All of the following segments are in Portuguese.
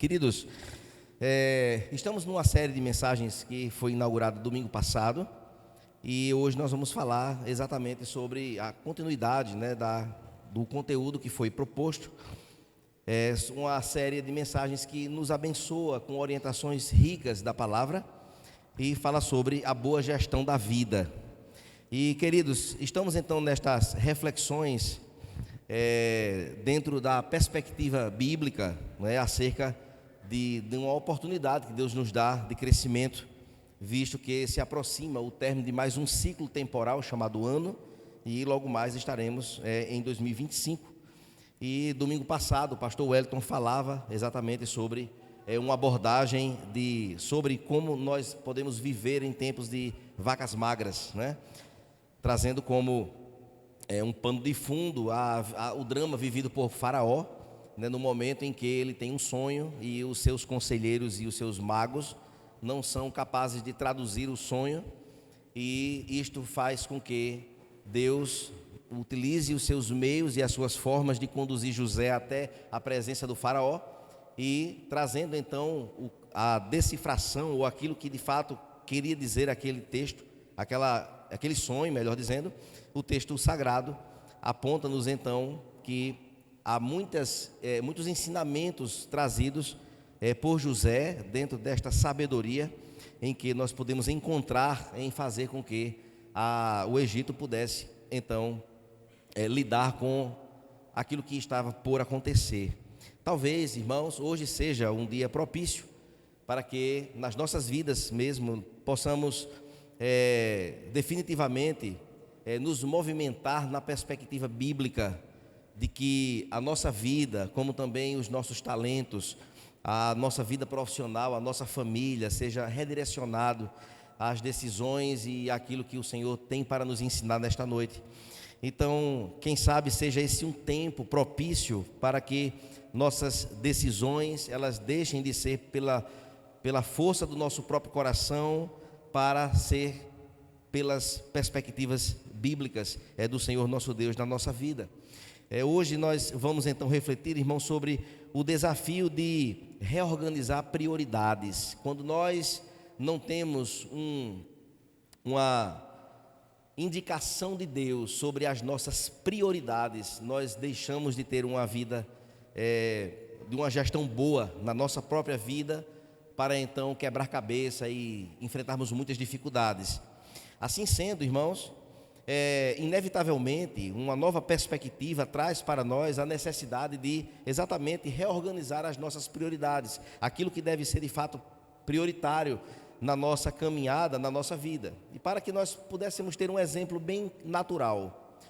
Queridos, estamos numa série de mensagens que foi inaugurada domingo passado e hoje nós vamos falar exatamente sobre a continuidade, do conteúdo que foi proposto. É uma série de mensagens que nos abençoa com orientações ricas da palavra e fala sobre a boa gestão da vida. E, queridos, estamos então nestas reflexões dentro da perspectiva bíblica, acerca de uma oportunidade que Deus nos dá de crescimento, visto que se aproxima o término de mais um ciclo temporal chamado ano, e logo mais estaremos em 2025. E domingo passado o pastor Wellington falava exatamente sobre uma abordagem sobre como nós podemos viver em tempos de vacas magras, trazendo como um pano de fundo o drama vivido por Faraó, no momento em que ele tem um sonho e os seus conselheiros e os seus magos não são capazes de traduzir o sonho, e isto faz com que Deus utilize os seus meios e as suas formas de conduzir José até a presença do Faraó, e trazendo então a decifração, ou aquilo que de fato queria dizer aquele texto, aquele sonho, melhor dizendo. O texto sagrado aponta-nos então que há muitos ensinamentos trazidos por José dentro desta sabedoria, em que nós podemos encontrar em fazer com que o Egito pudesse então lidar com aquilo que estava por acontecer. Talvez, irmãos, hoje seja um dia propício para que nas nossas vidas mesmo possamos definitivamente nos movimentar na perspectiva bíblica de que a nossa vida, como também os nossos talentos, a nossa vida profissional, a nossa família, seja redirecionado às decisões e aquilo que o Senhor tem para nos ensinar nesta noite. Então, quem sabe seja esse um tempo propício para que nossas decisões, elas deixem de ser pela força do nosso próprio coração, para ser pelas perspectivas bíblicas do Senhor nosso Deus na nossa vida. Hoje nós vamos então refletir, irmãos, sobre o desafio de reorganizar prioridades. Quando nós não temos uma indicação de Deus sobre as nossas prioridades, nós deixamos de ter uma vida de uma gestão boa na nossa própria vida, para então quebrar cabeça e enfrentarmos muitas dificuldades. Assim sendo, irmãos, inevitavelmente uma nova perspectiva traz para nós a necessidade de exatamente reorganizar as nossas prioridades, aquilo que deve ser de fato prioritário na nossa caminhada, na nossa vida. E para que nós pudéssemos ter um exemplo bem natural,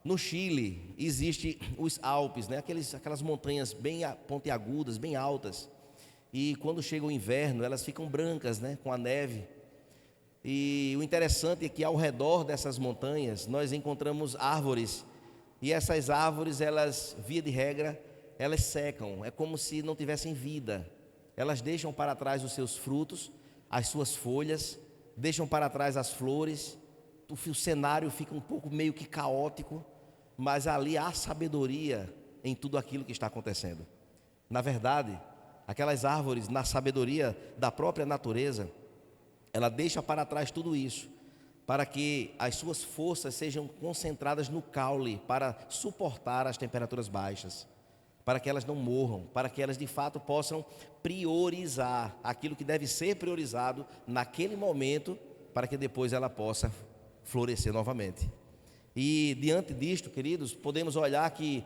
no Chile existem os Alpes, aquelas montanhas bem pontiagudas, bem altas, e quando chega o inverno elas ficam brancas, com a neve. E o interessante é que ao redor dessas montanhas nós encontramos árvores, e essas árvores, elas, via de regra, elas secam, é como se não tivessem vida. Elas deixam para trás os seus frutos, as suas folhas, deixam para trás as flores, o cenário fica um pouco meio que caótico, mas ali há sabedoria em tudo aquilo que está acontecendo. Na verdade, aquelas árvores, na sabedoria da própria natureza, ela deixa para trás tudo isso, para que as suas forças sejam concentradas no caule, para suportar as temperaturas baixas, para que elas não morram, para que elas de fato possam priorizar aquilo que deve ser priorizado naquele momento, para que depois ela possa florescer novamente. E diante disto, queridos, podemos olhar que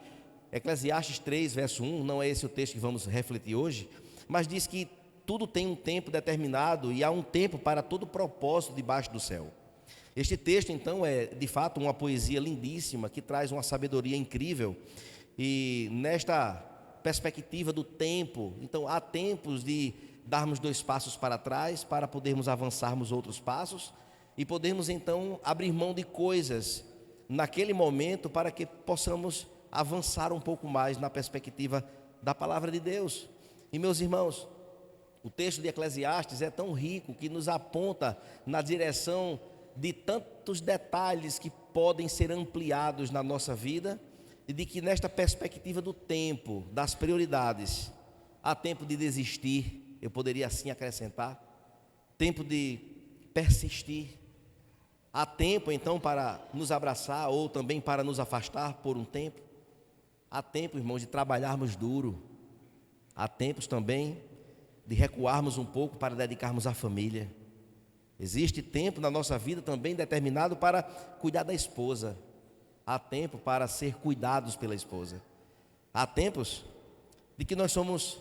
Eclesiastes 3, verso 1, não é esse o texto que vamos refletir hoje, mas diz que tudo tem um tempo determinado e há um tempo para todo propósito debaixo do céu. Este texto então é de fato uma poesia lindíssima, que traz uma sabedoria incrível. E nesta perspectiva do tempo, então há tempos de darmos 2 passos para trás para podermos avançarmos outros passos, e podermos então abrir mão de coisas naquele momento para que possamos avançar um pouco mais na perspectiva da palavra de Deus. E meus irmãos, o texto de Eclesiastes é tão rico que nos aponta na direção de tantos detalhes que podem ser ampliados na nossa vida, e de que nesta perspectiva do tempo, das prioridades, há tempo de desistir, eu poderia assim acrescentar, tempo de persistir, há tempo então para nos abraçar ou também para nos afastar por um tempo, há tempo, irmãos, de trabalharmos duro, há tempos também de recuarmos um pouco para dedicarmos à família. Existe tempo na nossa vida também determinado para cuidar da esposa, há tempo para ser cuidados pela esposa, há tempos de que nós somos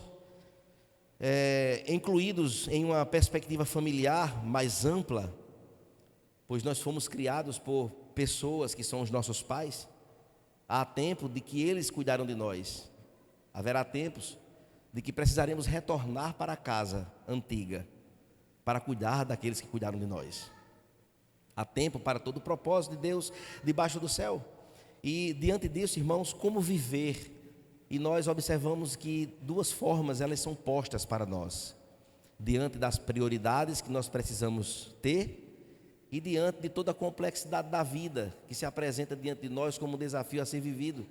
incluídos em uma perspectiva familiar mais ampla, pois nós fomos criados por pessoas que são os nossos pais. Há tempo de que eles cuidaram de nós, haverá tempos de que precisaremos retornar para a casa antiga para cuidar daqueles que cuidaram de nós. Há tempo para todo o propósito de Deus debaixo do céu. E diante disso, irmãos, como viver? E nós observamos que duas formas elas são postas para nós, diante das prioridades que nós precisamos ter e diante de toda a complexidade da vida que se apresenta diante de nós como um desafio a ser vivido.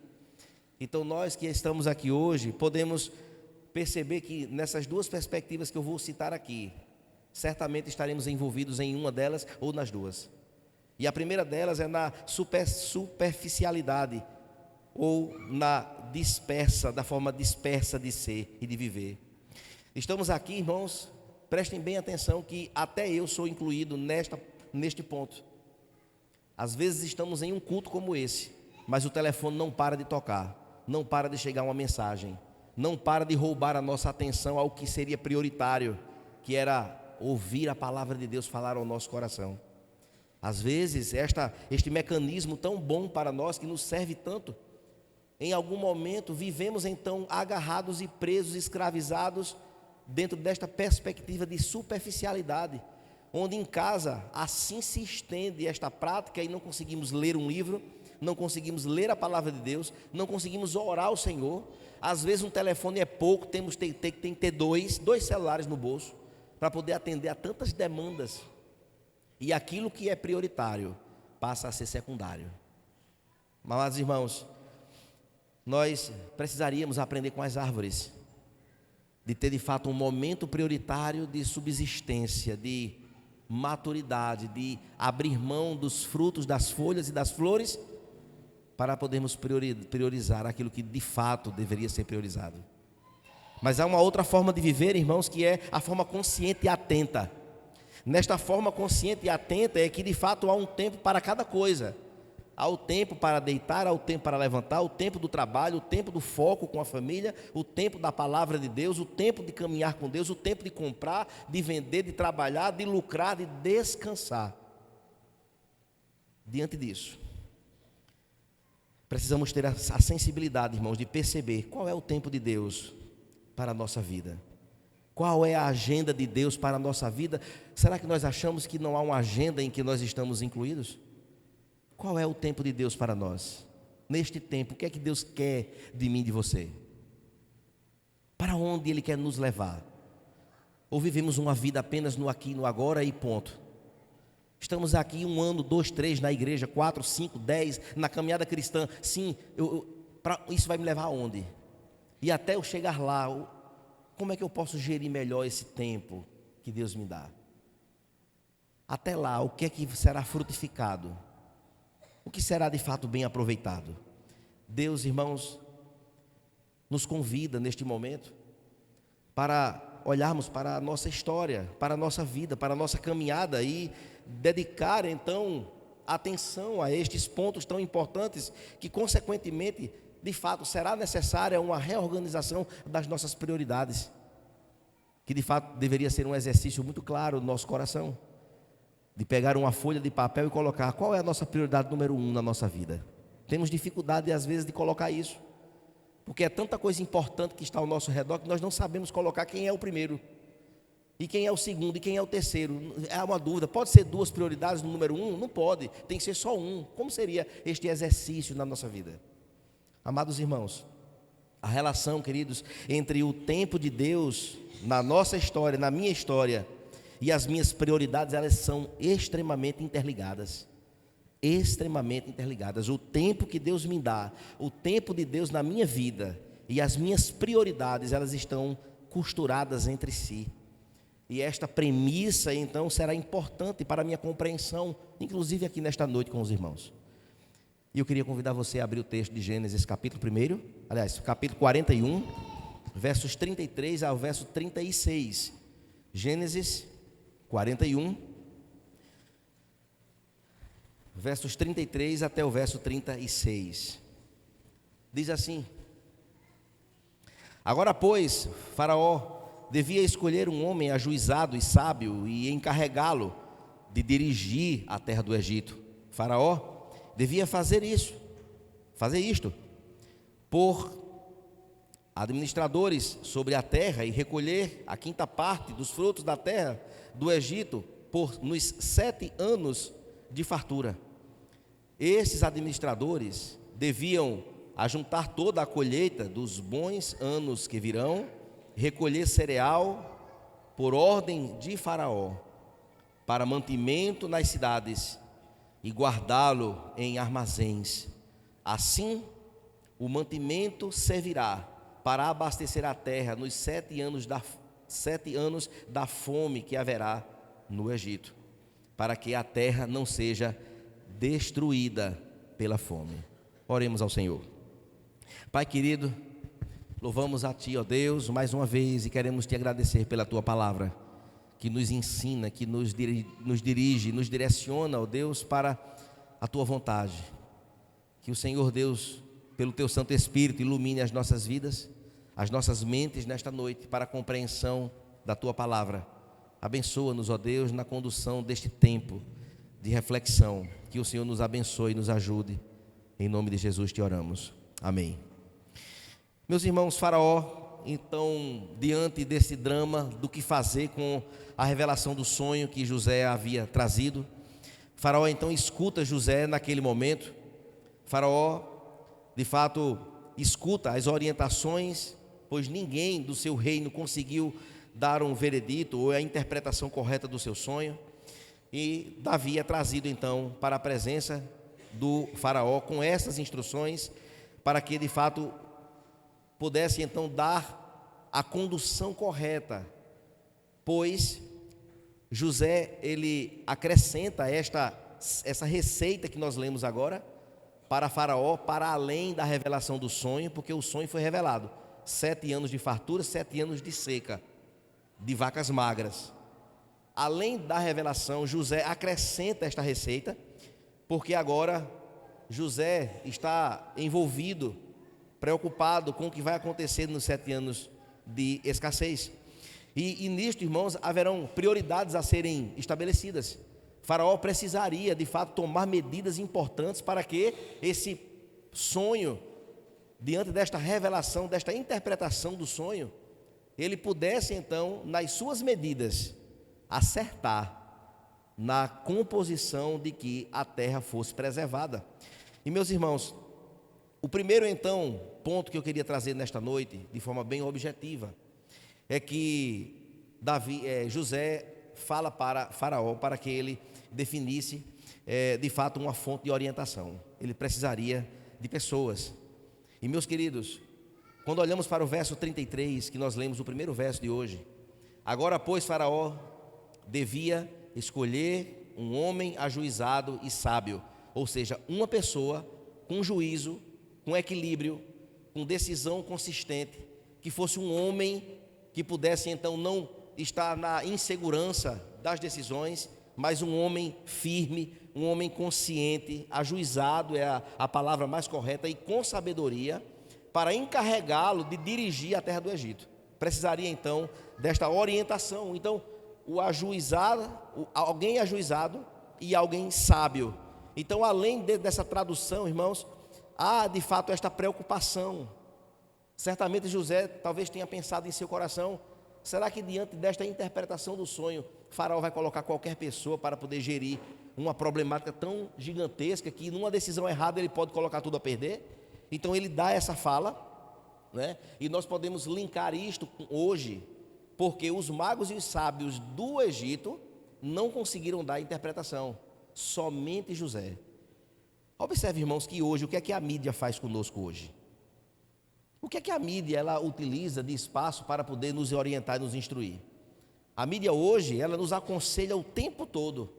Então nós que estamos aqui hoje podemos perceber que nessas duas perspectivas que eu vou citar aqui, certamente estaremos envolvidos em uma delas ou nas duas. E a primeira delas é na superficialidade ou da forma dispersa de ser e de viver. Estamos aqui, irmãos, prestem bem atenção que até eu sou incluído neste ponto. Às vezes estamos em um culto como esse, mas o telefone não para de tocar, não para de chegar uma mensagem, não para de roubar a nossa atenção ao que seria prioritário, que era ouvir a palavra de Deus falar ao nosso coração. Às vezes este mecanismo tão bom para nós, que nos serve tanto, em algum momento vivemos então agarrados e presos, escravizados dentro desta perspectiva de superficialidade, onde em casa assim se estende esta prática e não conseguimos ler um livro, não conseguimos ler a palavra de Deus, não conseguimos orar ao Senhor. Às vezes um telefone é pouco, tem que ter dois celulares no bolso para poder atender a tantas demandas, e aquilo que é prioritário passa a ser secundário. Mas, irmãos, nós precisaríamos aprender com as árvores, de ter de fato um momento prioritário de subsistência, de maturidade, de abrir mão dos frutos, das folhas e das flores, para podermos priorizar aquilo que de fato deveria ser priorizado. Mas há uma outra forma de viver, irmãos, que é a forma consciente e atenta. Nesta forma consciente e atenta é que de fato há um tempo para cada coisa. Há o tempo para deitar, há o tempo para levantar, o tempo do trabalho, o tempo do foco com a família, o tempo da palavra de Deus, o tempo de caminhar com Deus, o tempo de comprar, de vender, de trabalhar, de lucrar, de descansar. Diante disso, precisamos ter a sensibilidade, irmãos, de perceber qual é o tempo de Deus para a nossa vida. Qual é a agenda de Deus para a nossa vida? Será que nós achamos que não há uma agenda em que nós estamos incluídos? Qual é o tempo de Deus para nós? Neste tempo, o que é que Deus quer de mim e de você? Para onde Ele quer nos levar? Ou vivemos uma vida apenas no aqui e no agora e ponto? Estamos aqui 1 ano, 2, 3 na igreja, 4, 5, 10 na caminhada cristã. Sim, isso vai me levar aonde? E até eu chegar lá, como é que eu posso gerir melhor esse tempo que Deus me dá? Até lá, o que é que será frutificado? O que será de fato bem aproveitado? Deus, irmãos, nos convida neste momento para olharmos para a nossa história, para a nossa vida, para a nossa caminhada e dedicar então atenção a estes pontos tão importantes que consequentemente, de fato, será necessária uma reorganização das nossas prioridades, que de fato deveria ser um exercício muito claro no nosso coração, de pegar uma folha de papel e colocar qual é a nossa prioridade número 1 na nossa vida. Temos dificuldade às vezes de colocar isso, porque é tanta coisa importante que está ao nosso redor que nós não sabemos colocar quem é o primeiro, e quem é o segundo, e quem é o terceiro. É uma dúvida, pode ser 2 prioridades no número 1? Não pode, tem que ser só 1. Como seria este exercício na nossa vida? Amados irmãos, a relação, queridos, entre o tempo de Deus na nossa história, na minha história, e as minhas prioridades, elas são extremamente interligadas. Extremamente interligadas. O tempo que Deus me dá, o tempo de Deus na minha vida e as minhas prioridades, elas estão costuradas entre si. E esta premissa, então, será importante para a minha compreensão, inclusive aqui nesta noite com os irmãos. E eu queria convidar você a abrir o texto de Gênesis, capítulo 1, aliás, capítulo 41, versos 33 ao verso 36. Gênesis 41, versos 33 até o verso 36. Diz assim: Agora, pois, Faraó devia escolher um homem ajuizado e sábio e encarregá-lo de dirigir a terra do Egito. Faraó devia fazer isto, por administradores sobre a terra e recolher a quinta parte dos frutos da terra do Egito nos 7 anos de fartura. Esses administradores deviam ajuntar toda a colheita dos bons anos que virão, recolher cereal por ordem de Faraó, para mantimento nas cidades e guardá-lo em armazéns. Assim, o mantimento servirá para abastecer a terra nos 7 anos da fome que haverá no Egito, para que a terra não seja destruída pela fome. Oremos ao Senhor. Pai querido, louvamos a Ti, ó Deus, mais uma vez, e queremos Te agradecer pela Tua palavra, que nos ensina, que nos dirige, nos direciona, ó Deus, para a Tua vontade. Que o Senhor Deus, pelo Teu Santo Espírito, ilumine as nossas vidas, as nossas mentes nesta noite, para a compreensão da Tua palavra. Abençoa-nos, ó Deus, na condução deste tempo de reflexão. Que o Senhor nos abençoe e nos ajude. Em nome de Jesus te oramos. Amém. Meus irmãos, Faraó, então, diante desse drama do que fazer com a revelação do sonho que José havia trazido, Faraó então escuta José naquele momento. Faraó, de fato, escuta as orientações, pois ninguém do seu reino conseguiu dar um veredito ou a interpretação correta do seu sonho. E Davi é trazido então para a presença do Faraó com essas instruções, para que de fato pudesse então dar a condução correta, pois José, ele acrescenta essa receita que nós lemos agora para Faraó, para além da revelação do sonho, porque o sonho foi revelado: 7 anos de fartura, 7 anos de seca, de vacas magras. Além da revelação, José acrescenta esta receita, porque agora José está envolvido, preocupado com o que vai acontecer nos 7 anos de escassez. E nisto, irmãos, haverão prioridades a serem estabelecidas. Faraó precisaria, de fato, tomar medidas importantes para que esse sonho, diante desta revelação, desta interpretação do sonho, ele pudesse, então, nas suas medidas, acertar na composição de que a terra fosse preservada. E, meus irmãos, o primeiro, então, ponto que eu queria trazer nesta noite, de forma bem objetiva, é que José fala para Faraó para que ele definisse, de fato, uma fonte de orientação. Ele precisaria de pessoas. E, meus queridos, quando olhamos para o verso 33, que nós lemos o primeiro verso de hoje: Agora, pois, Faraó devia escolher um homem ajuizado e sábio, ou seja, uma pessoa com juízo, com equilíbrio, com decisão consistente, que fosse um homem que pudesse então não estar na insegurança das decisões, mas um homem firme, um homem consciente, ajuizado é a palavra mais correta, e com sabedoria, para encarregá-lo de dirigir a terra do Egito. Precisaria então desta orientação. Então, alguém ajuizado e alguém sábio. Então, além dessa tradução, irmãos, há de fato esta preocupação. Certamente José talvez tenha pensado em seu coração: será que diante desta interpretação do sonho, Faraó vai colocar qualquer pessoa para poder gerir uma problemática tão gigantesca que numa decisão errada ele pode colocar tudo a perder? Então ele dá essa fala, né? E nós podemos linkar isto hoje, porque os magos e os sábios do Egito não conseguiram dar interpretação, somente José. Observe, irmãos, que hoje, o que é que a mídia faz conosco hoje? O que é que a mídia ela utiliza de espaço para poder nos orientar e nos instruir? A mídia hoje, ela nos aconselha o tempo todo,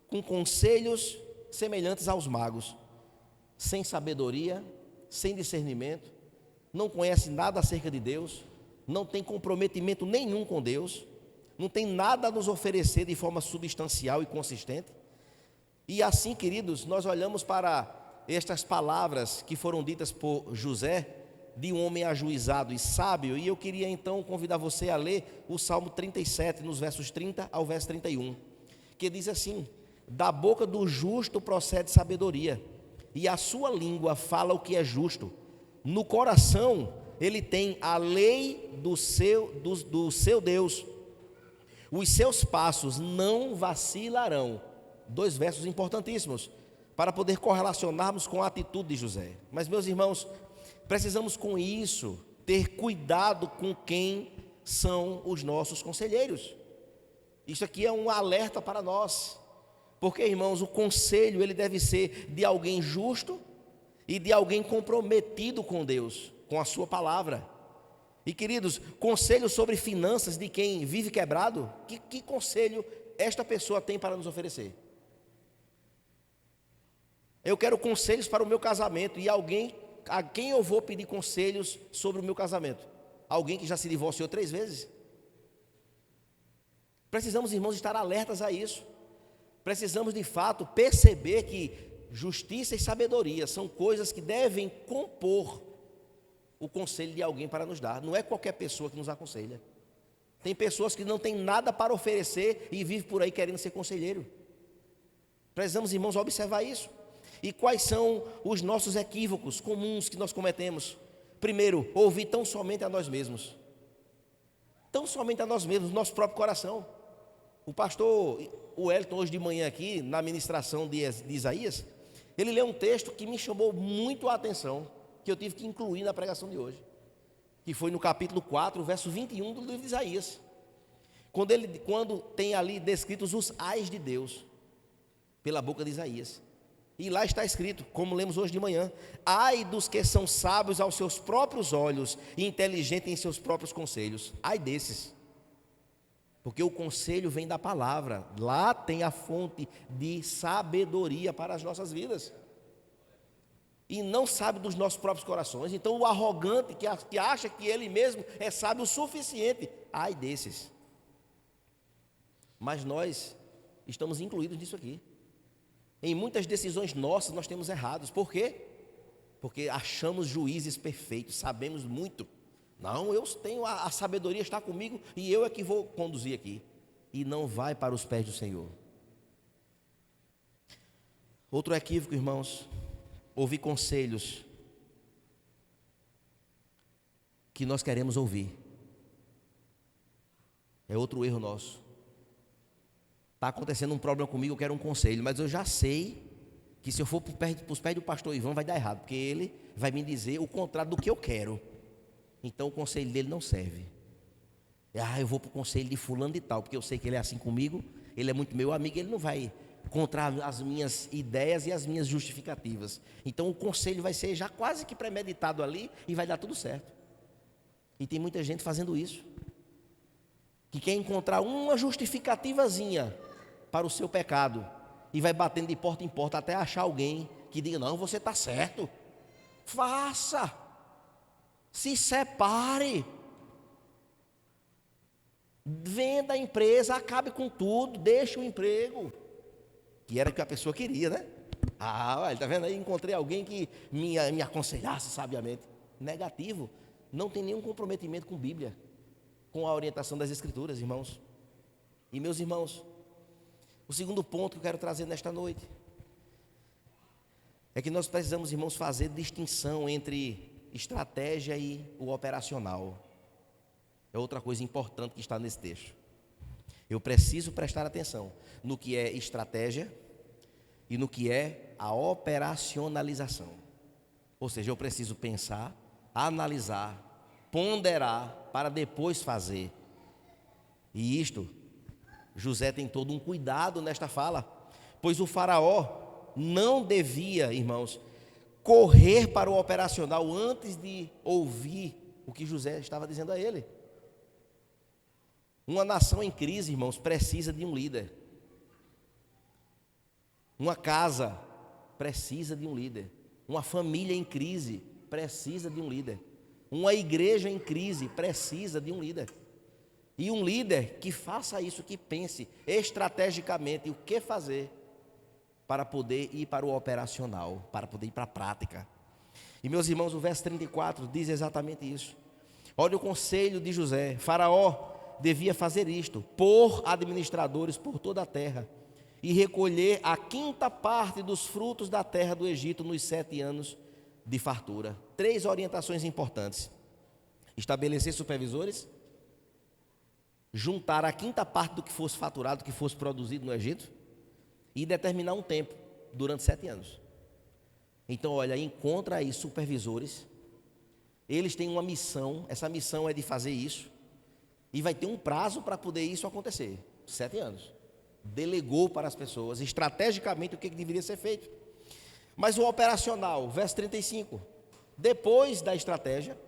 com conselhos semelhantes aos magos, sem sabedoria, sem discernimento, não conhece nada acerca de Deus, não tem comprometimento nenhum com Deus, não tem nada a nos oferecer de forma substancial e consistente. E assim, queridos, nós olhamos para estas palavras que foram ditas por José, de um homem ajuizado e sábio, e eu queria então convidar você a ler o Salmo 37, nos versos 30 ao verso 31, que diz assim: da boca do justo procede sabedoria, e a sua língua fala o que é justo. No coração ele tem a lei do seu Deus, os seus passos não vacilarão. Dois versos importantíssimos, para poder correlacionarmos com a atitude de José. Mas, meus irmãos, precisamos com isso ter cuidado com quem são os nossos conselheiros. Isso aqui é um alerta para nós, porque, irmãos, o conselho ele deve ser de alguém justo e de alguém comprometido com Deus, com a sua palavra. E, queridos, conselho sobre finanças de quem vive quebrado, que conselho esta pessoa tem para nos oferecer? Eu quero conselhos para o meu casamento, e a quem eu vou pedir conselhos sobre o meu casamento? Alguém que já se divorciou 3 vezes? Precisamos, irmãos, estar alertas a isso. Precisamos, de fato, perceber que justiça e sabedoria são coisas que devem compor o conselho de alguém para nos dar. Não é qualquer pessoa que nos aconselha. Tem pessoas que não têm nada para oferecer e vivem por aí querendo ser conselheiro. Precisamos, irmãos, observar isso. E quais são os nossos equívocos comuns que nós cometemos? Primeiro, ouvir tão somente a nós mesmos. Tão somente a nós mesmos, nosso próprio coração. O pastor Wellington, hoje de manhã aqui, na ministração de Isaías, ele leu um texto que me chamou muito a atenção, que eu tive que incluir na pregação de hoje, que foi no capítulo 4, verso 21 do livro de Isaías. Quando tem ali descritos os ais de Deus, pela boca de Isaías. E lá está escrito, como lemos hoje de manhã: ai dos que são sábios aos seus próprios olhos e inteligentes em seus próprios conselhos. Ai desses. Porque o conselho vem da palavra. Lá tem a fonte de sabedoria para as nossas vidas. E não sabe dos nossos próprios corações. Então o arrogante que acha que ele mesmo é sábio o suficiente, ai desses. Mas nós estamos incluídos nisso aqui. Em muitas decisões nossas nós temos errados. Por quê? Porque achamos juízes perfeitos, sabemos muito. Não, eu tenho a sabedoria está comigo e eu é que vou conduzir aqui. E não vai para os pés do Senhor. Outro equívoco, irmãos, ouvir conselhos que nós queremos ouvir. É outro erro nosso. Está acontecendo um problema comigo, eu quero um conselho, mas eu já sei que se eu for para os pés do pastor Ivan vai dar errado, porque ele vai me dizer o contrário do que eu quero. Então o conselho dele não serve. Eu vou para o conselho de fulano de tal, porque eu sei que ele é assim comigo, ele é muito meu amigo, ele não vai contra as minhas ideias e as minhas justificativas. Então o conselho vai ser já quase que premeditado ali e vai dar tudo certo. E tem muita gente fazendo isso, que quer encontrar uma justificativazinha para o seu pecado e vai batendo de porta em porta até achar alguém que diga: não, você está certo, faça, se separe, venda a empresa, acabe com tudo, deixe o emprego, que era o que a pessoa queria, né? Está vendo aí, encontrei alguém que me aconselhasse sabiamente. Negativo, não tem nenhum comprometimento com a Bíblia, com a orientação das Escrituras, irmãos. E meus irmãos, o segundo ponto que eu quero trazer nesta noite é que nós precisamos, irmãos, fazer distinção entre estratégia e o operacional. É outra coisa importante que está nesse texto. Eu preciso prestar atenção no que é estratégia e no que é a operacionalização. Ou seja, eu preciso pensar, analisar, ponderar para depois fazer. E isto, José tem todo um cuidado nesta fala, pois o faraó não devia, irmãos, correr para o operacional antes de ouvir o que José estava dizendo a ele. Uma nação em crise, irmãos, precisa de um líder. Uma casa precisa de um líder. Uma família em crise precisa de um líder. Uma igreja em crise precisa de um líder. E um líder que faça isso, que pense estrategicamente o que fazer para poder ir para o operacional, para poder ir para a prática. E meus irmãos, o verso 34 diz exatamente isso. Olha o conselho de José. Faraó devia fazer isto: pôr administradores por toda a terra e recolher a quinta parte dos frutos da terra do Egito nos 7 anos de fartura. 3 orientações importantes: estabelecer supervisores, juntar a quinta parte do que fosse faturado, do que fosse produzido no Egito, e determinar um tempo durante 7 anos. Então, olha, encontra aí supervisores. Eles têm uma missão. Essa missão é de fazer isso, e vai ter um prazo para poder isso acontecer. 7 anos. Delegou para as pessoas estrategicamente o que deveria ser feito. Mas o operacional, verso 35, depois da estratégia,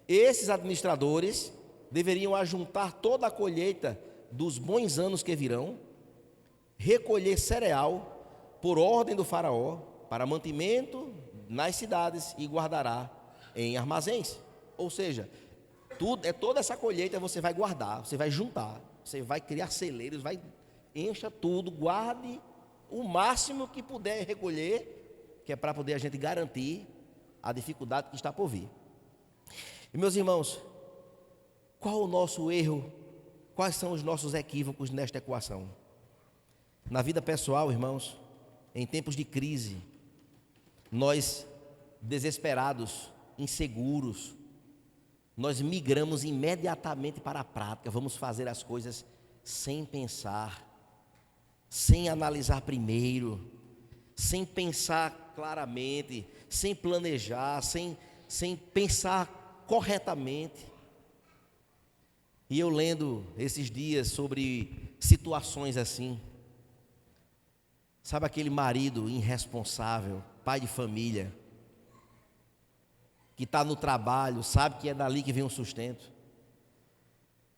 esses administradores deveriam ajuntar toda a colheita dos bons anos que virão, recolher cereal por ordem do faraó para mantimento nas cidades e guardará em armazéns. Ou seja, toda essa colheita você vai guardar, você vai juntar, você vai criar celeiros, encha tudo, guarde o máximo que puder recolher, que é para poder a gente garantir a dificuldade que está por vir. E meus irmãos, qual o nosso erro? Quais são os nossos equívocos nesta equação? Na vida pessoal, irmãos, em tempos de crise, nós desesperados, inseguros, nós migramos imediatamente para a prática. Vamos fazer as coisas sem pensar, sem analisar primeiro, sem pensar claramente, sem planejar, sem pensar corretamente. E eu lendo esses dias sobre situações assim, sabe aquele marido irresponsável, pai de família, que está no trabalho, sabe que é dali que vem o sustento,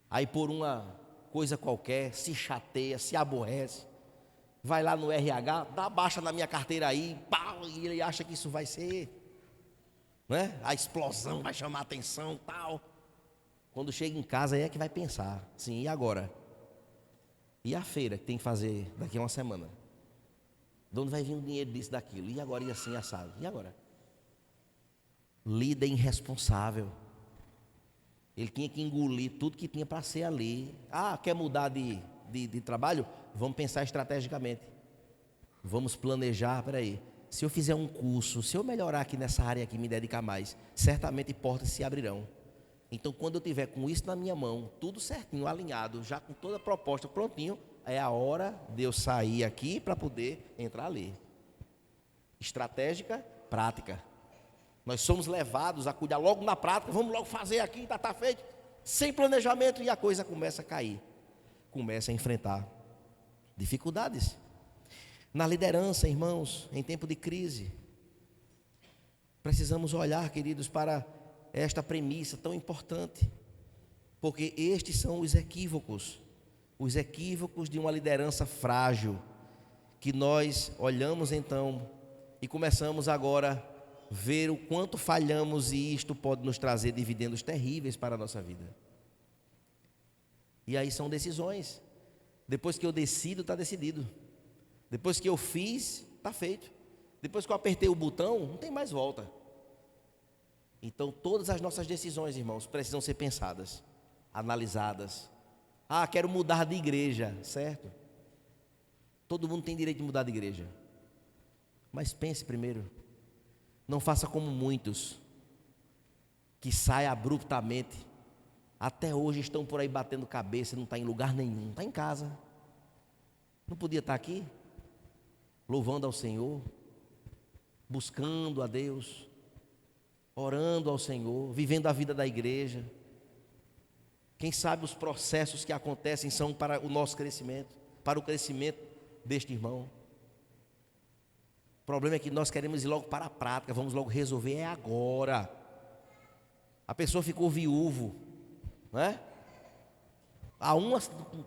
aí por uma coisa qualquer, se chateia, se aborrece, vai lá no RH, dá baixa na minha carteira aí, pau, e ele acha que isso vai ser, né? A explosão vai chamar a atenção, tal. Quando chega em casa aí é que vai pensar, sim, e agora? E a feira que tem que fazer daqui a uma semana? De onde vai vir o dinheiro disso, daquilo? E agora, e assim, assado? E agora? Líder irresponsável. Ele tinha que engolir tudo que tinha para ser ali. Ah, quer mudar de trabalho? Vamos pensar estrategicamente. Vamos planejar, peraí. Se eu fizer um curso, se eu melhorar aqui nessa área aqui, me dedicar mais, certamente portas se abrirão. Então, quando eu tiver com isso na minha mão, tudo certinho, alinhado, já com toda a proposta prontinho, é a hora de eu sair aqui para poder entrar ali. Estratégica, prática. Nós somos levados a cuidar logo na prática, vamos logo fazer aqui, está feito, sem planejamento, e a coisa começa a cair, começa a enfrentar dificuldades. Na liderança, irmãos, em tempo de crise, precisamos olhar, queridos, para esta premissa tão importante, porque estes são os equívocos de uma liderança frágil, que nós olhamos então e começamos agora a ver o quanto falhamos, e isto pode nos trazer dividendos terríveis para a nossa vida. E aí são decisões. Depois que eu decido, está decidido. Depois que eu fiz, está feito. Depois que eu apertei o botão, não tem mais volta. Então todas as nossas decisões, irmãos, precisam ser pensadas, analisadas. Ah, quero mudar de igreja, certo? Todo mundo tem direito de mudar de igreja. Mas pense primeiro. Não faça como muitos que saem abruptamente. Até hoje estão por aí batendo cabeça, não está em lugar nenhum, está em casa. Não podia estar aqui, louvando ao Senhor, buscando a Deus, orando ao Senhor, vivendo a vida da igreja. Quem sabe os processos que acontecem são para o nosso crescimento, para o crescimento deste irmão. problema é que nós queremos ir logo para a prática, vamos logo resolver, é agora. A pessoa ficou viúvo, né?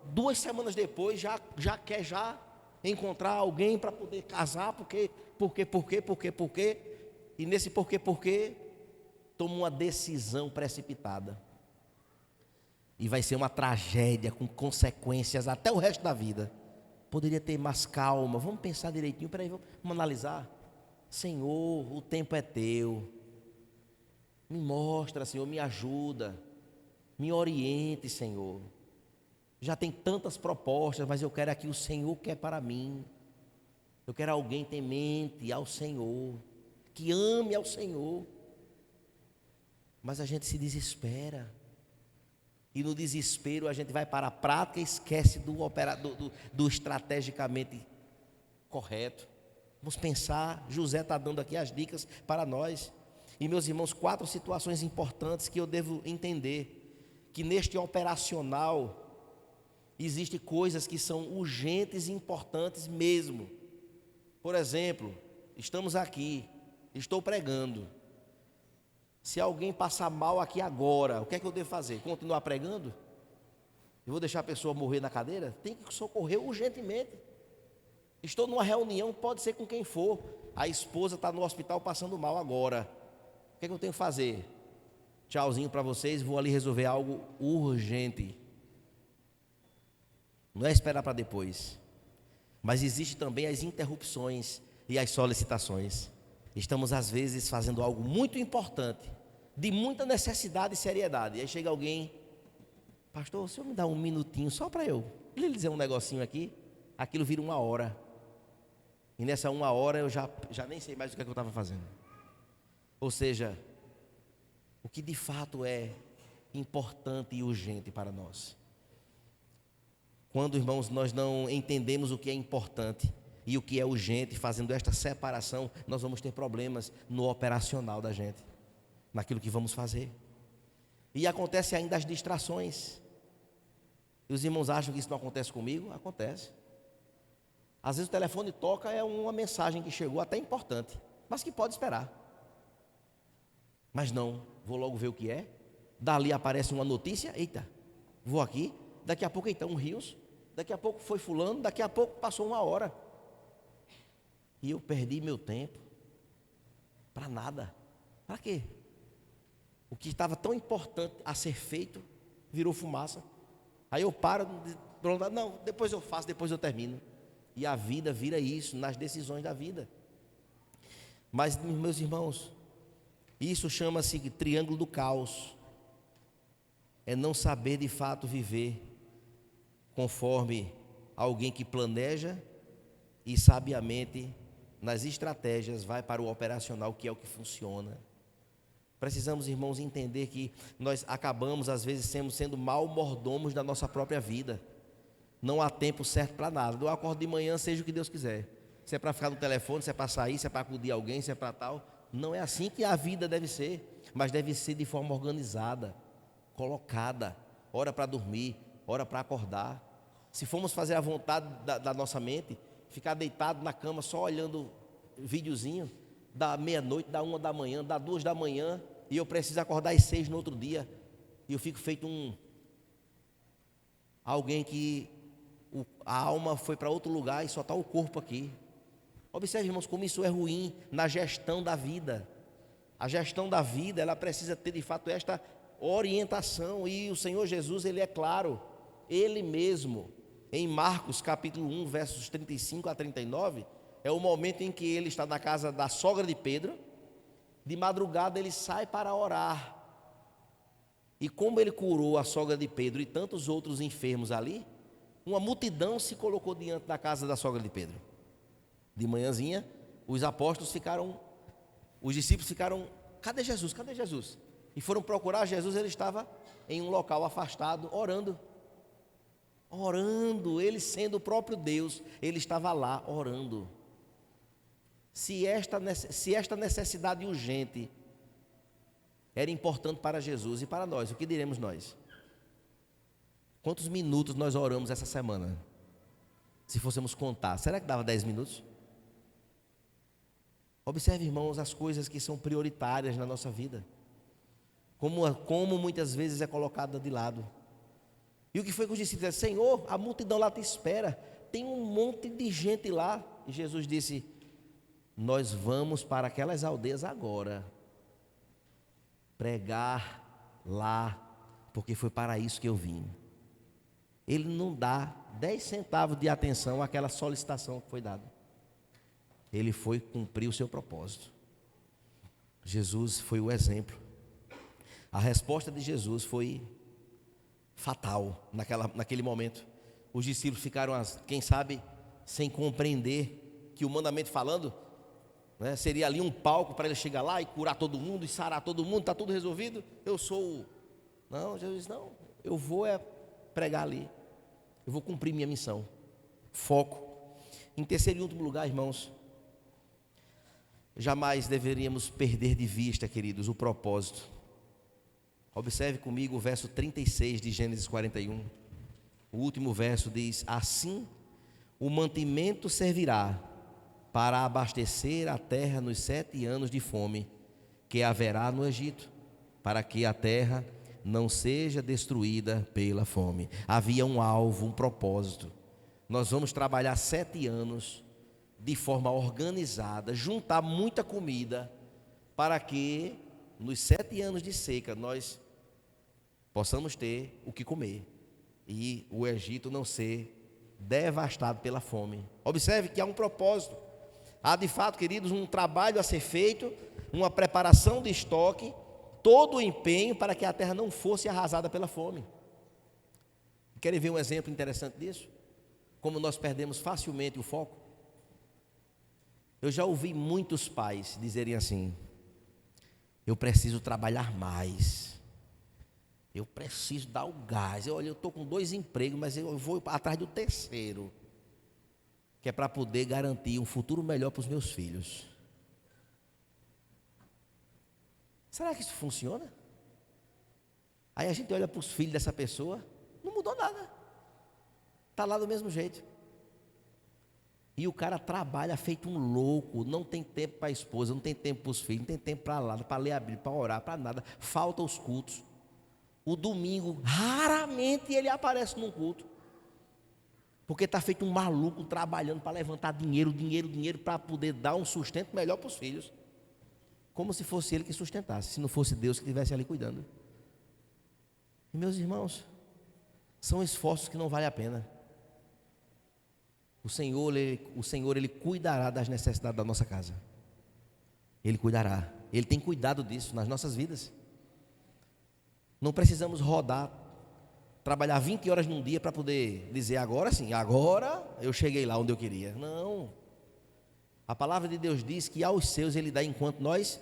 Duas semanas depois já quer encontrar alguém para poder casar, porque, e nesse porque, toma uma decisão precipitada. E vai ser uma tragédia com consequências até o resto da vida. Poderia ter mais calma, vamos pensar direitinho, peraí, vamos analisar. Senhor, o tempo é teu. Me mostra, Senhor, me ajuda. Me oriente, Senhor. Já tem tantas propostas, mas eu quero aqui o Senhor quer para mim. Eu quero alguém temente ao Senhor, que ame ao Senhor. Mas a gente se desespera. E no desespero a gente vai para a prática e esquece do estrategicamente correto. Vamos pensar, José está dando aqui as dicas para nós. E meus irmãos, 4 situações importantes que eu devo entender. Que neste operacional existem coisas que são urgentes e importantes mesmo. Por exemplo, estamos aqui, estou pregando. Se alguém passar mal aqui agora, o que é que eu devo fazer? Continuar pregando? Eu vou deixar a pessoa morrer na cadeira? Tem que socorrer urgentemente. Estou numa reunião, pode ser com quem for. A esposa está no hospital passando mal agora. O que é que eu tenho que fazer? Tchauzinho para vocês, vou ali resolver algo urgente. Não é esperar para depois. Mas existe também as interrupções e as solicitações. Estamos às vezes fazendo algo muito importante, de muita necessidade e seriedade. E aí chega alguém, pastor, o senhor me dá um minutinho só para eu lhe dizer um negocinho aqui. Aquilo vira 1 hora. E nessa 1 hora eu já nem sei mais o que é que eu estava fazendo. Ou seja, o que de fato é importante e urgente para nós. Quando, irmãos, nós não entendemos o que é importante e o que é urgente, fazendo esta separação, nós vamos ter problemas no operacional da gente, naquilo que vamos fazer. E acontece ainda as distrações. E os irmãos acham que isso não acontece comigo? Acontece. Às vezes o telefone toca, é uma mensagem que chegou até importante, mas que pode esperar. Mas não, vou logo ver o que é. Dali aparece uma notícia, eita, vou aqui. Daqui a pouco então rios, daqui a pouco foi fulano, daqui a pouco passou 1 hora. E eu perdi meu tempo para nada. Para quê? O que estava tão importante a ser feito virou fumaça. Aí eu paro, não, depois eu faço, depois eu termino. E a vida vira isso nas decisões da vida. Mas, meus irmãos, isso chama-se triângulo do caos. É não saber de fato viver conforme alguém que planeja e sabiamente nas estratégias vai para o operacional, que é o que funciona. Precisamos, irmãos, entender que nós acabamos às vezes sendo mal mordomos da nossa própria vida. Não há tempo certo para nada. Eu acordo de manhã, seja o que Deus quiser. Se é para ficar no telefone, se é para sair, se é para acudir alguém, se é para tal. Não é assim que a vida deve ser, mas deve ser de forma organizada, colocada. Hora para dormir, hora para acordar. Se formos fazer a vontade da nossa mente, ficar deitado na cama só olhando videozinho, da meia-noite, da 1 da manhã, da 2 da manhã, e eu preciso acordar às 6 no outro dia, e eu fico feito alguém que a alma foi para outro lugar e só está o corpo aqui. Observe, irmãos, como isso é ruim na gestão da vida. A gestão da vida, ela precisa ter de fato esta orientação, e o Senhor Jesus, Ele é claro, Ele mesmo, em Marcos capítulo 1, versos 35 a 39, é o momento em que ele está na casa da sogra de Pedro. De madrugada ele sai para orar. E como ele curou a sogra de Pedro e tantos outros enfermos ali, uma multidão se colocou diante da casa da sogra de Pedro. De manhãzinha, os discípulos ficaram, cadê Jesus? Cadê Jesus? E foram procurar Jesus, ele estava em um local afastado, orando, ele sendo o próprio Deus, ele estava lá orando. Se esta necessidade urgente era importante para Jesus e para nós, o que diremos nós? Quantos minutos nós oramos essa semana? Se fôssemos contar, será que dava 10 minutos? Observe, irmãos, as coisas que são prioritárias na nossa vida. Como muitas vezes é colocada de lado. E o que foi que os discípulos disseram? Senhor, a multidão lá te espera. Tem um monte de gente lá. E Jesus disse: nós vamos para aquelas aldeias agora. Pregar lá, porque foi para isso que eu vim. Ele não dá 10 centavos de atenção àquela solicitação que foi dada. Ele foi cumprir o seu propósito. Jesus foi o exemplo. A resposta de Jesus foi fatal naquele momento. Os discípulos ficaram, quem sabe, sem compreender que o mandamento falando, né, seria ali um palco para ele chegar lá e curar todo mundo, e sarar todo mundo, está tudo resolvido. Não, Jesus disse, não, eu vou pregar ali. Eu vou cumprir minha missão. Foco. Em terceiro e último lugar, irmãos, jamais deveríamos perder de vista, queridos, o propósito. Observe comigo o verso 36 de Gênesis 41. O último verso diz: assim o mantimento servirá para abastecer a terra nos 7 anos de fome que haverá no Egito, para que a terra não seja destruída pela fome. Havia um alvo, um propósito. Nós vamos trabalhar 7 anos de forma organizada, juntar muita comida, para que nos 7 anos de seca nós possamos ter o que comer e o Egito não ser devastado pela fome. Observe que há um propósito. Há de fato, queridos, um trabalho a ser feito, uma preparação de estoque, todo o empenho para que a terra não fosse arrasada pela fome. Querem ver um exemplo interessante disso? Como nós perdemos facilmente o foco? Eu já ouvi muitos pais dizerem assim: eu preciso trabalhar mais, eu preciso dar o gás. Eu estou com 2 empregos, mas eu vou atrás do terceiro, que é para poder garantir um futuro melhor para os meus filhos. Será que isso funciona? Aí a gente olha para os filhos dessa pessoa, não mudou nada, está lá do mesmo jeito. E o cara trabalha feito um louco, não tem tempo para a esposa, não tem tempo para os filhos, não tem tempo para lá, para ler a Bíblia, para orar, para nada. Falta os cultos. O domingo, raramente ele aparece num culto, porque está feito um maluco trabalhando para levantar dinheiro, para poder dar um sustento melhor para os filhos. Como se fosse ele que sustentasse, se não fosse Deus que estivesse ali cuidando. E meus irmãos, são esforços que não valem a pena. O Senhor, ele cuidará das necessidades da nossa casa. Ele cuidará. Ele tem cuidado disso nas nossas vidas. Não precisamos rodar, trabalhar 20 horas num dia para poder dizer agora sim, agora eu cheguei lá onde eu queria. Não. A palavra de Deus diz que aos seus ele dá enquanto nós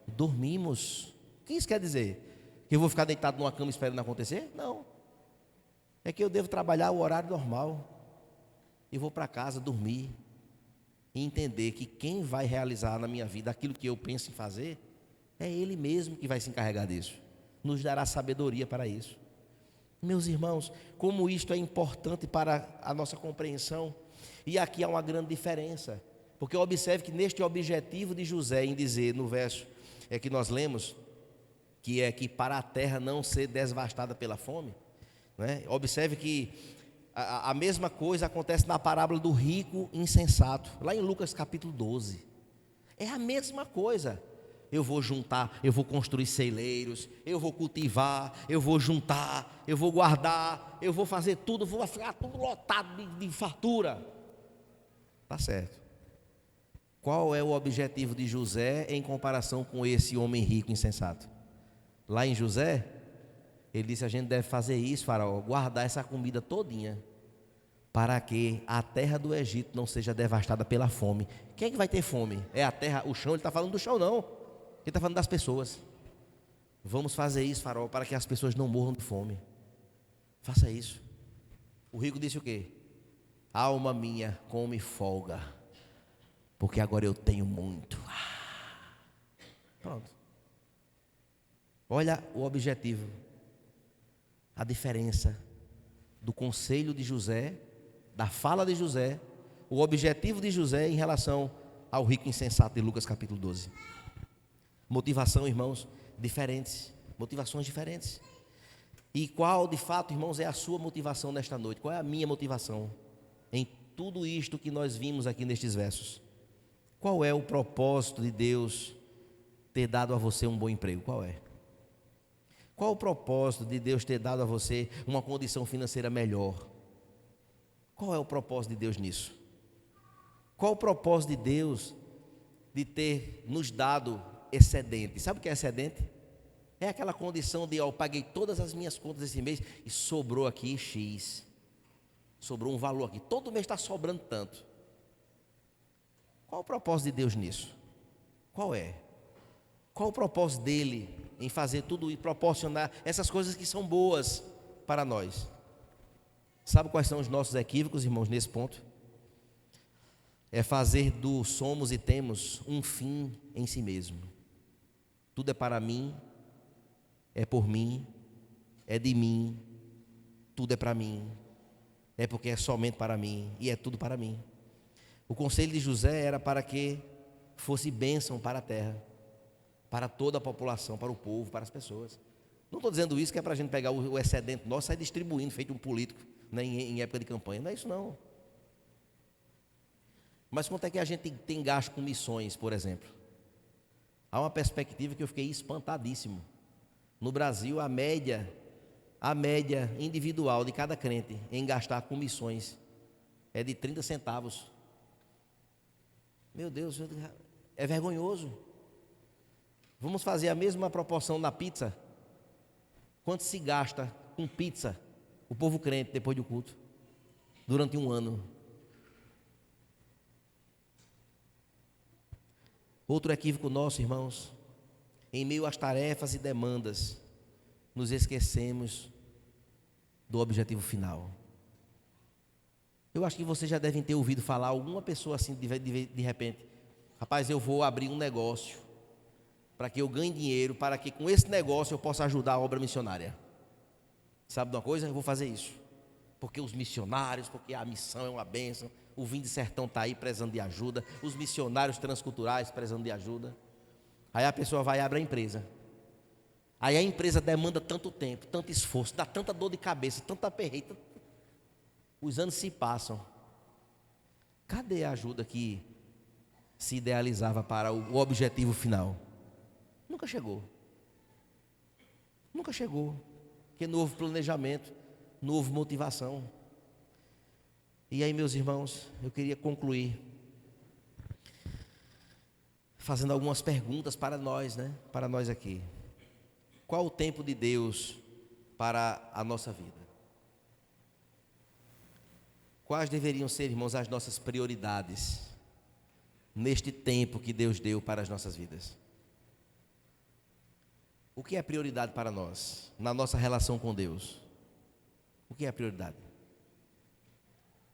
dormimos. O que isso quer dizer? Que eu vou ficar deitado numa cama esperando acontecer? Não. É que eu devo trabalhar o horário normal. E vou para casa dormir e entender que quem vai realizar na minha vida aquilo que eu penso em fazer é Ele mesmo que vai se encarregar disso. Nos dará sabedoria para isso. Meus irmãos, como isto é importante para a nossa compreensão. E aqui há uma grande diferença, porque observe que neste objetivo de José em dizer no verso que nós lemos, que é que para a terra não ser devastada pela fome, né? Observe que a mesma coisa acontece na parábola do rico insensato, lá em Lucas capítulo 12. É a mesma coisa. Eu vou juntar, eu vou construir celeiros, eu vou cultivar, eu vou juntar, eu vou guardar, eu vou fazer tudo, vou ficar tudo lotado de fartura. Tá certo. Qual é o objetivo de José em comparação com esse homem rico insensato? Lá em José, ele disse: a gente deve fazer isso, faraó, guardar essa comida todinha, para que a terra do Egito não seja devastada pela fome. Quem é que vai ter fome? É a terra, o chão? Ele está falando do chão não, ele está falando das pessoas. Vamos fazer isso, faraó, para que as pessoas não morram de fome. Faça isso. O rico disse o quê? Alma minha, come folga, porque agora eu tenho muito. Pronto. Olha o objetivo, a diferença do conselho de José, da fala de José, o objetivo de José em relação ao rico insensato de Lucas capítulo 12. Motivação, irmãos, diferentes, motivações diferentes. E qual, de fato, irmãos, é a sua motivação nesta noite? Qual é a minha motivação em tudo isto que nós vimos aqui nestes versos? Qual é o propósito de Deus ter dado a você um bom emprego? Qual é? Qual o propósito de Deus ter dado a você uma condição financeira melhor? Qual é o propósito de Deus nisso? Qual o propósito de Deus de ter nos dado excedente? Sabe o que é excedente? É aquela condição de, eu paguei todas as minhas contas esse mês e sobrou aqui X. Sobrou um valor aqui. Todo mês está sobrando tanto. Qual o propósito de Deus nisso? Qual é? Qual o propósito dele em fazer tudo e proporcionar essas coisas que são boas para nós? Sabe quais são os nossos equívocos, irmãos, nesse ponto? É fazer do somos e temos um fim em si mesmo. Tudo é para mim, é por mim, é de mim, tudo é para mim, é porque é somente para mim e é tudo para mim. O conselho de José era para que fosse bênção para a terra, para toda a população, para o povo, para as pessoas. Não estou dizendo isso que é para a gente pegar o excedente nosso e sair distribuindo, feito um político, né, em época de campanha. Não é isso não. Mas quanto é que a gente tem gasto com missões, por exemplo? Há uma perspectiva que eu fiquei espantadíssimo. No Brasil, a média individual de cada crente em gastar com missões é de 30 centavos. Meu Deus, é vergonhoso. Vamos fazer a mesma proporção na pizza? Quanto se gasta com pizza, o povo crente, depois do culto? Durante um ano. Outro equívoco nosso, irmãos, em meio às tarefas e demandas, nos esquecemos do objetivo final. Eu acho que vocês já devem ter ouvido falar, alguma pessoa assim, de repente, rapaz, eu vou abrir um negócio, para que eu ganhe dinheiro, para que com esse negócio eu possa ajudar a obra missionária. Sabe de uma coisa? Eu vou fazer isso, porque os missionários, porque a missão é uma bênção, o Vinho de Sertão está aí precisando de ajuda, os missionários transculturais precisando de ajuda. Aí a pessoa vai e abre a empresa. Aí a empresa demanda tanto tempo, tanto esforço, dá tanta dor de cabeça, tanta aperreio. Os anos se passam. Cadê a ajuda que se idealizava para o objetivo final? Nunca chegou. Nunca chegou. Porque não houve planejamento, não houve motivação. E aí, meus irmãos, eu queria concluir fazendo algumas perguntas para nós, né? Para nós aqui. Qual o tempo de Deus para a nossa vida? Quais deveriam ser, irmãos, as nossas prioridades neste tempo que Deus deu para as nossas vidas? O que é prioridade para nós, na nossa relação com Deus? O que é prioridade?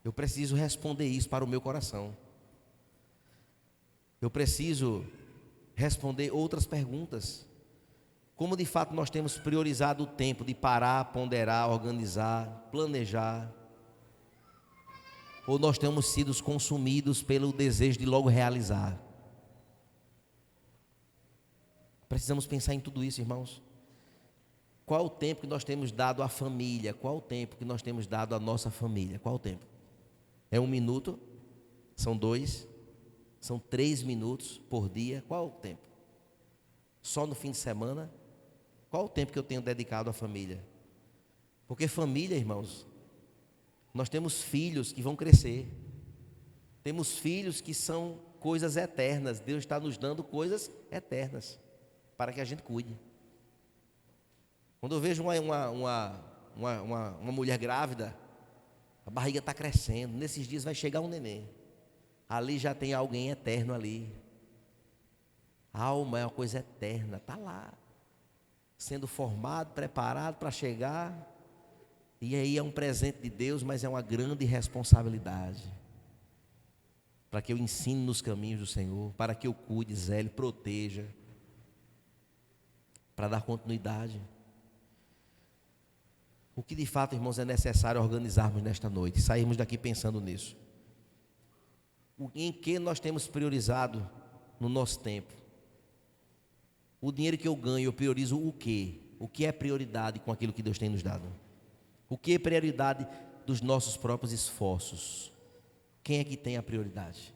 Eu preciso responder isso para o meu coração. Eu preciso responder outras perguntas. Como de fato nós temos priorizado o tempo de parar, ponderar, organizar, planejar? Ou nós temos sido consumidos pelo desejo de logo realizar? Precisamos pensar em tudo isso, irmãos. Qual o tempo que nós temos dado à família? Qual o tempo que nós temos dado à nossa família? Qual o tempo? É 1 minuto? São 2? São 3 minutos por dia? Qual o tempo? Só no fim de semana? Qual o tempo que eu tenho dedicado à família? Porque família, irmãos, nós temos filhos que vão crescer. Temos filhos que são coisas eternas. Deus está nos dando coisas eternas para que a gente cuide. Quando eu vejo uma mulher grávida, a barriga está crescendo. Nesses dias vai chegar um neném. Ali já tem alguém eterno ali. A alma é uma coisa eterna, está lá, sendo formado, preparado para chegar. E aí é um presente de Deus, mas é uma grande responsabilidade. Para que eu ensine nos caminhos do Senhor, para que eu cuide, zele, proteja, para dar continuidade. O que de fato, irmãos, é necessário organizarmos nesta noite, sairmos daqui pensando nisso. Em que nós temos priorizado no nosso tempo? O dinheiro que eu ganho, eu priorizo o quê? O que é prioridade com aquilo que Deus tem nos dado? O que é prioridade dos nossos próprios esforços? Quem é que tem a prioridade?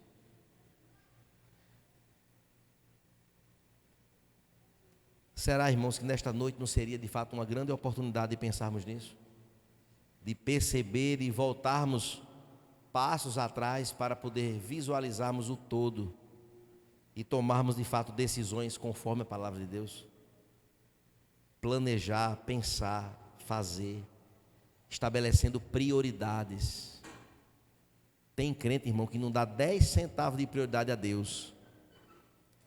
Será, irmãos, que nesta noite não seria de fato uma grande oportunidade de pensarmos nisso? De perceber e voltarmos passos atrás para poder visualizarmos o todo e tomarmos de fato decisões conforme a palavra de Deus? Planejar, pensar, fazer, estabelecendo prioridades. Tem crente, irmão, que não dá 10 centavos de prioridade a Deus,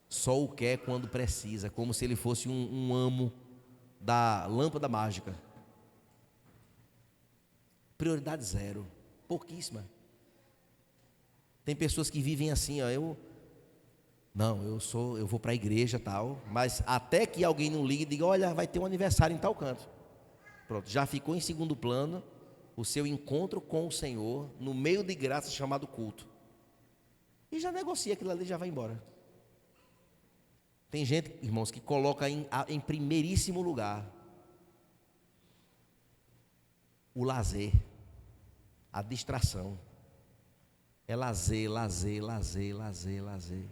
só o quer quando precisa, como se ele fosse um amo da lâmpada mágica. Prioridade zero, pouquíssima. Tem pessoas que vivem assim, ó, eu vou para a igreja tal, mas até que alguém não ligue e diga, olha, vai ter um aniversário em tal canto. Pronto, já ficou em segundo plano o seu encontro com o Senhor no meio de graça chamado culto. E já negocia aquilo ali e já vai embora. Tem gente, irmãos, que coloca em primeiríssimo lugar o lazer, a distração. É lazer, lazer, lazer, lazer, lazer.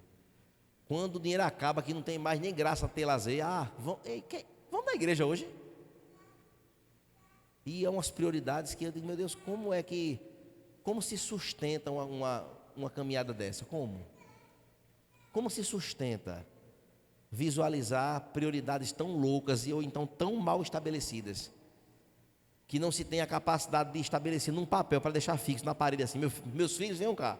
Quando o dinheiro acaba, que não tem mais nem graça ter lazer, vamos na igreja hoje? E é umas prioridades que eu digo, meu Deus, como se sustenta uma caminhada dessa? Como se sustenta visualizar prioridades tão loucas ou então tão mal estabelecidas, que não se tem a capacidade de estabelecer num papel para deixar fixo na parede assim, meus filhos, venham cá,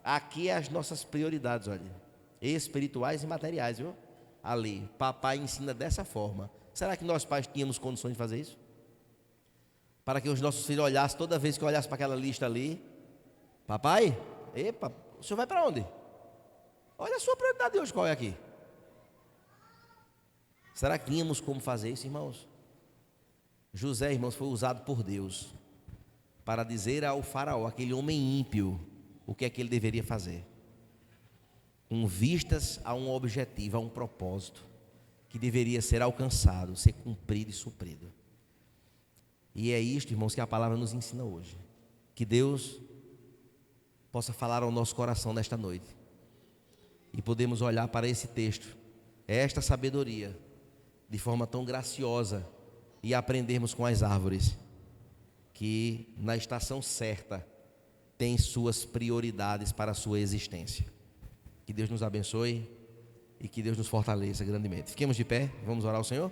aqui é as nossas prioridades, olha, espirituais e materiais, viu? Ali, papai ensina dessa forma. Será que nós pais tínhamos condições de fazer isso? Para que os nossos filhos olhassem, toda vez que olhassem para aquela lista ali, papai, epa, o senhor vai para onde? Olha a sua prioridade hoje, qual é aqui? Será que tínhamos como fazer isso, irmãos? José, irmãos, foi usado por Deus para dizer ao faraó, aquele homem ímpio, o que é que ele deveria fazer, com vistas a um objetivo, a um propósito que deveria ser alcançado, ser cumprido e suprido. E é isto, irmãos, que a palavra nos ensina hoje. Que Deus possa falar ao nosso coração nesta noite e podemos olhar para esse texto, esta sabedoria, de forma tão graciosa, e aprendermos com as árvores que na estação certa tem suas prioridades para a sua existência. Que Deus nos abençoe e que Deus nos fortaleça grandemente. Fiquemos de pé, vamos orar ao Senhor.